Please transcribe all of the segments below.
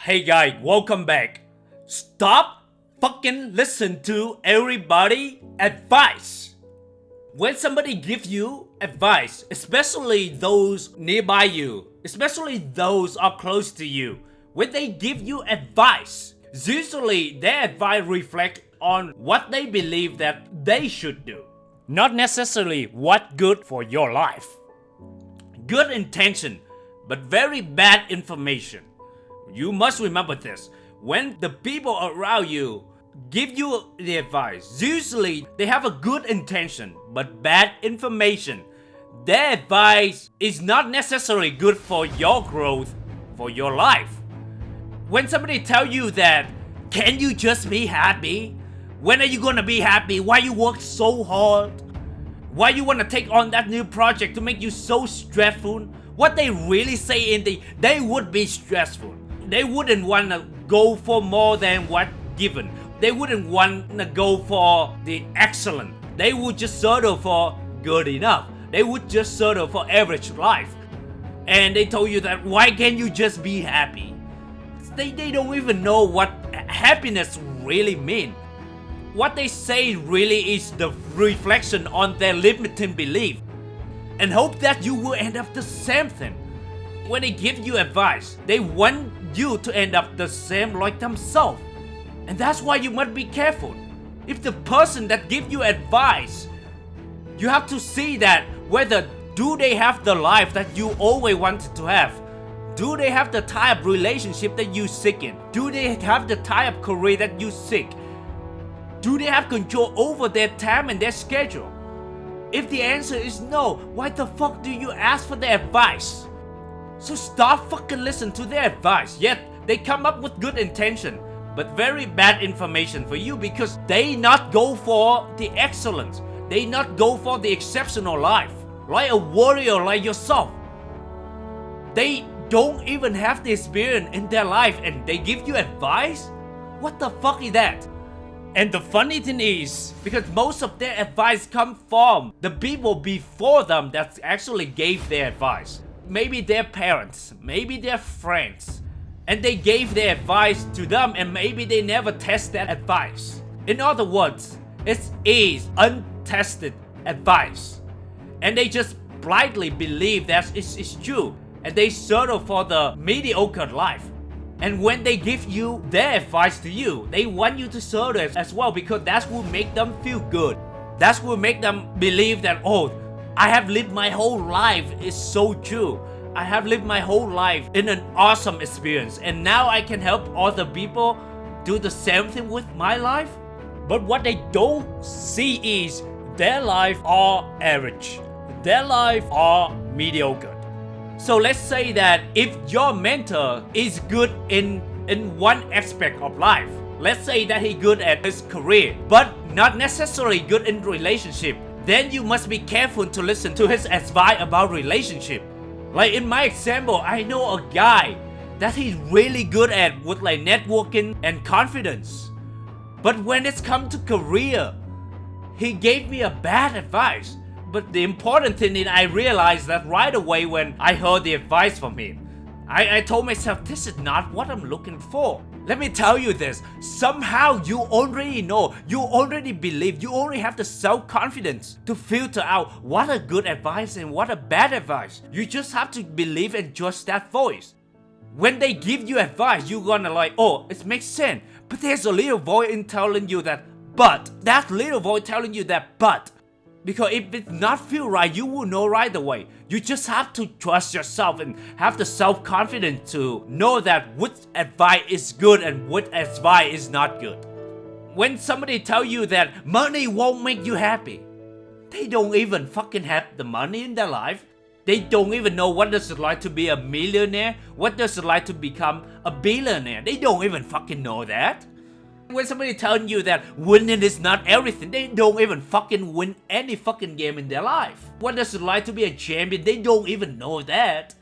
Hey guys, welcome back. Stop fucking listen to everybody advice. When somebody gives you advice, especially those nearby you, especially those are close to you, when they give you advice, usually their advice reflects on what they believe that they should do, not necessarily what good for your life. Good intention, but very bad information. You must remember this. When the people around you give you the advice, usually they have a good intention but bad information. Their advice is not necessarily good for your growth, for your life. When somebody tell you that, can you just be happy? When are you gonna be happy? Why you work so hard? Why you wanna take on that new project to make you so stressful? What they really say in they would be stressful. They wouldn't wanna go for more than what given. They wouldn't wanna go for the excellent. They would just settle for good enough. They would just settle for average life. And they told you that, why can't you just be happy? They don't even know what happiness really means. What they say really is the reflection on their limiting belief. And hope that you will end up the same thing. When they give you advice, they want you to end up the same like themselves. And that's why you must be careful. If the person that gives you advice, you have to see that whether do they have the life that you always wanted to have? Do they have the type of relationship that you seek in? Do they have the type of career that you seek? Do they have control over their time and their schedule? If the answer is no, why the fuck do you ask for their advice? So stop fucking listening to their advice. Yet they come up with good intention, but very bad information for you because they not go for the excellence. They not go for the exceptional life, like a warrior like yourself. They don't even have the experience in their life and they give you advice? What the fuck is that? And the funny thing is, because most of their advice come from the people before them that actually gave their advice. Maybe their parents, maybe their friends. And they gave their advice to them and maybe they never test that advice. In other words, it is untested advice. And they just blindly believe that it's true. And they settle for the mediocre life. And when they give you their advice to you, they want you to settle as well because that's what make them feel good. That's what make them believe that, oh, I have lived my whole life is so true. I have lived my whole life in an awesome experience and now I can help other people do the same thing with my life. But what they don't see is their life are average. Their life are mediocre. So let's say that if your mentor is good in one aspect of life, let's say that he's good at his career, but not necessarily good in relationship, then you must be careful to listen to his advice about relationship. Like in my example, I know a guy that he's really good at with like networking and confidence. But when it's come to career, he gave me a bad advice. But the important thing is I realized that right away when I heard the advice from him. I told myself, this is not what I'm looking for. Let me tell you this, somehow you already know, you already believe, you already have the self-confidence to filter out what a good advice and what a bad advice. You just have to believe and trust that voice. When they give you advice, you're gonna like, oh, it makes sense. But there's a little voice in telling you that, but. That little voice telling you that, but. Because if it not feel right, you will know right away. You just have to trust yourself and have the self-confidence to know that which advice is good and which advice is not good. When somebody tell you that money won't make you happy, they don't even fucking have the money in their life. They don't even know what does it like to be a millionaire, what does it like to become a billionaire. They don't even fucking know that. When somebody telling you that winning is not everything, they don't even fucking win any fucking game in their life. What does it like to be a champion? They don't even know that.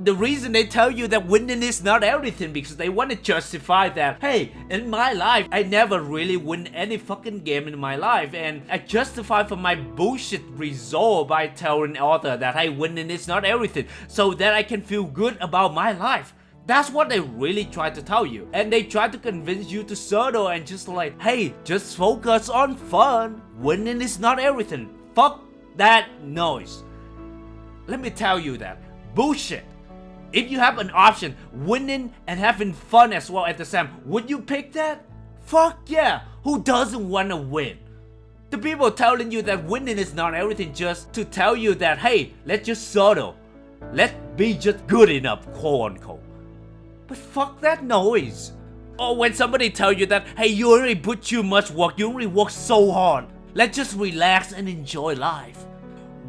The reason they tell you that winning is not everything because they want to justify that, hey, in my life, I never really win any fucking game in my life and I justify for my bullshit result by telling others that, hey, winning is not everything so that I can feel good about my life. That's what they really try to tell you. And they try to convince you to settle and just like, hey, just focus on fun. Winning is not everything. Fuck that noise. Let me tell you that. Bullshit. If you have an option, winning and having fun as well at the same, would you pick that? Fuck yeah. Who doesn't want to win? The people telling you that winning is not everything just to tell you that, hey, let's just settle. Let's be just good enough, quote unquote. But fuck that noise. Or when somebody tell you that, hey, you already put too much work, you already work so hard. Let's just relax and enjoy life.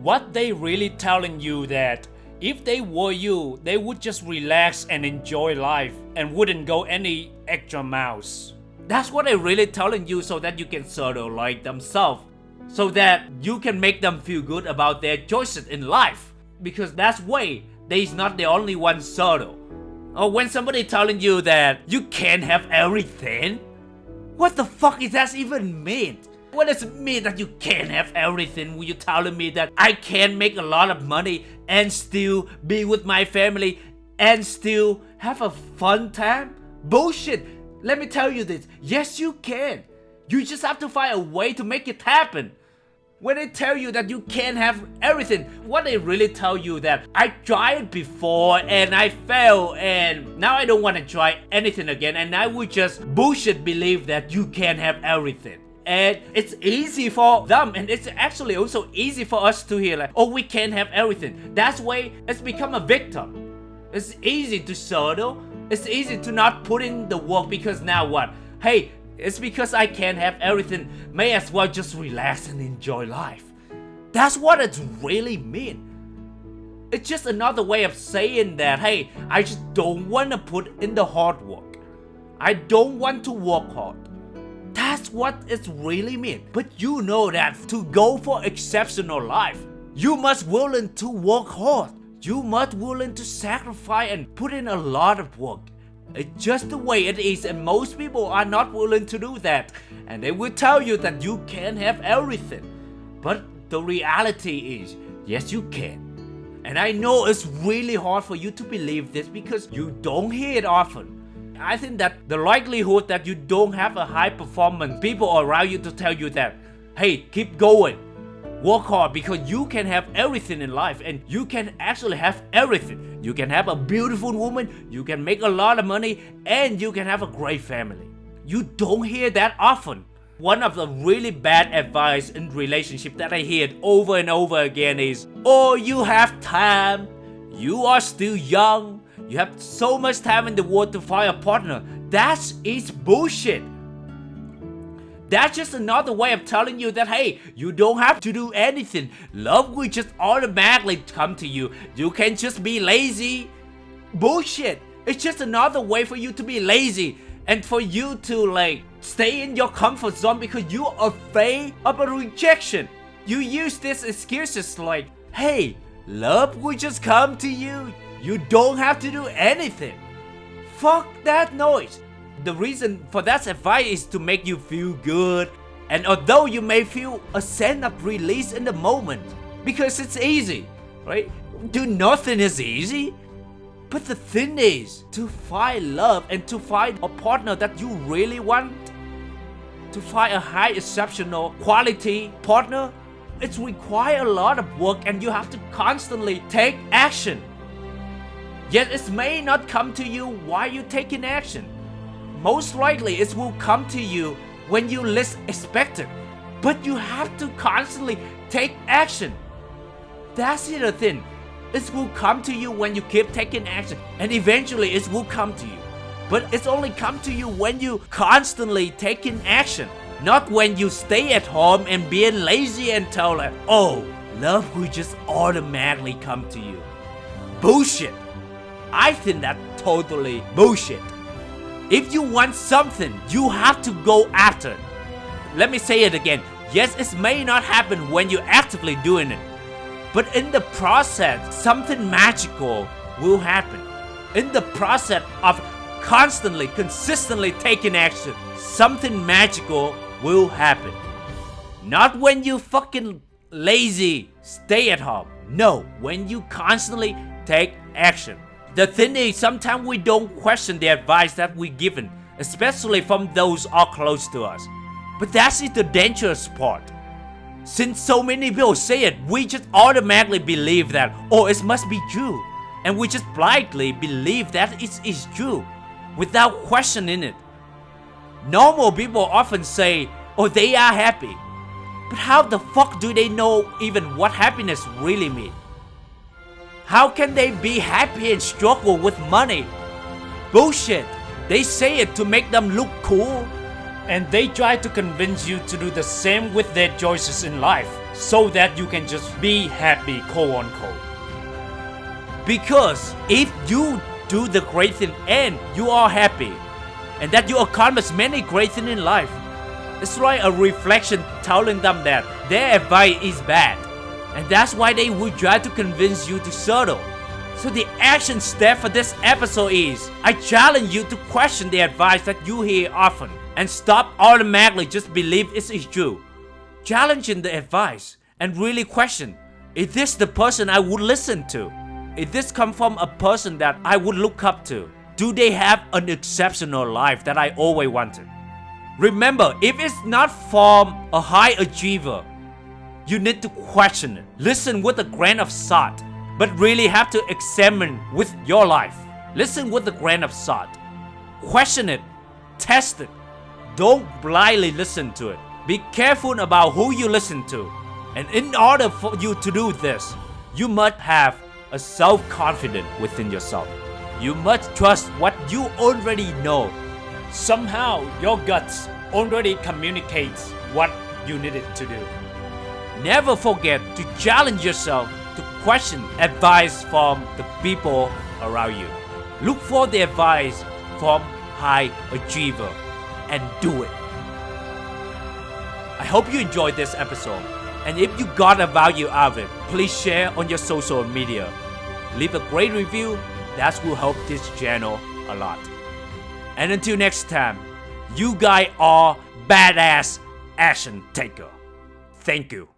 What they really telling you that if they were you, they would just relax and enjoy life and wouldn't go any extra miles. That's what they're really telling you so that you can settle like themselves. So that you can make them feel good about their choices in life. Because that's way they's not the only one settle. Or when somebody telling you that you can't have everything. What the fuck is that even mean? What does it mean that you can't have everything when you're telling me that I can make a lot of money and still be with my family and still have a fun time? Bullshit. Let me tell you this. Yes, you can. You just have to find a way to make it happen. When they tell you that you can't have everything, what they really tell you that I tried before and I failed and now I don't want to try anything again and I would just bullshit believe that you can have everything. And it's easy for them and it's actually also easy for us to hear like, oh, we can't have everything. That's why it's become a victim. It's easy to settle. It's easy to not put in the work because now what? Hey, it's because I can't have everything. May as well just relax and enjoy life. That's what it really means. It's just another way of saying that, hey, I just don't want to put in the hard work. I don't want to work hard. That's what it really means. But you know that to go for exceptional life, you must willing to work hard. You must willing to sacrifice and put in a lot of work. It's just the way it is and most people are not willing to do that. And they will tell you that you can't have everything. But the reality is, yes you can. And I know it's really hard for you to believe this because you don't hear it often. I think that the likelihood that you don't have a high performance people around you to tell you that, hey, keep going. Work hard because you can have everything in life and you can actually have everything. You can have a beautiful woman, you can make a lot of money, and you can have a great family. You don't hear that often. One of the really bad advice in relationship that I hear over and over again is, oh, you have time, you are still young, you have so much time in the world to find a partner. That is bullshit. That's just another way of telling you that, hey, you don't have to do anything. Love will just automatically come to you. You can just be lazy. Bullshit. It's just another way for you to be lazy and for you to like stay in your comfort zone because you're afraid of a rejection. You use these excuses like, hey, love will just come to you. You don't have to do anything. Fuck that noise. The reason for that advice is to make you feel good. And although you may feel a sense of release in the moment, because it's easy, right? Do nothing is easy. But the thing is, to find love and to find a partner that you really want, to find a high exceptional quality partner, it requires a lot of work and you have to constantly take action. Yet it may not come to you while you're taking action. Most likely it will come to you when you least expect it. But you have to constantly take action. That's the thing. It will come to you when you keep taking action. And eventually it will come to you. But it's only come to you when you constantly taking action. Not when you stay at home and being lazy and tell like, oh, love will just automatically come to you. Bullshit. I think that's totally bullshit. If you want something, you have to go after it. Let me say it again. Yes, it may not happen when you're actively doing it. But in the process, something magical will happen. In the process of constantly, consistently taking action, something magical will happen. Not when you fucking lazy, stay at home. No, when you constantly take action. The thing is, sometimes we don't question the advice that we're given, especially from those who are close to us. But that is the dangerous part. Since so many people say it, we just automatically believe that, oh, it must be true. And we just blindly believe that it is true, without questioning it. Normal people often say, oh, they are happy. But how the fuck do they know even what happiness really means? How can they be happy and struggle with money? Bullshit. They say it to make them look cool. And they try to convince you to do the same with their choices in life, so that you can just be happy, quote unquote. Because if you do the great thing and you are happy, and that you accomplish many great things in life, it's like a reflection telling them that their advice is bad. And that's why they will try to convince you to settle. So the action step for this episode is, I challenge you to question the advice that you hear often and stop automatically just believe it is true. Challenging the advice and really question, is this the person I would listen to? Is this come from a person that I would look up to? Do they have an exceptional life that I always wanted? Remember, if it's not from a high achiever, you need to question it. Listen with a grain of salt, but really have to examine with your life. Listen with a grain of salt. Question it. Test it. Don't blindly listen to it. Be careful about who you listen to. And in order for you to do this, you must have a self-confidence within yourself. You must trust what you already know. Somehow, your guts already communicates what you needed to do. Never forget to challenge yourself to question advice from the people around you. Look for the advice from high achiever and do it. I hope you enjoyed this episode, and if you got a value out of it, please share on your social media. Leave a great review, that will help this channel a lot. And until next time, you guys are badass action taker. Thank you.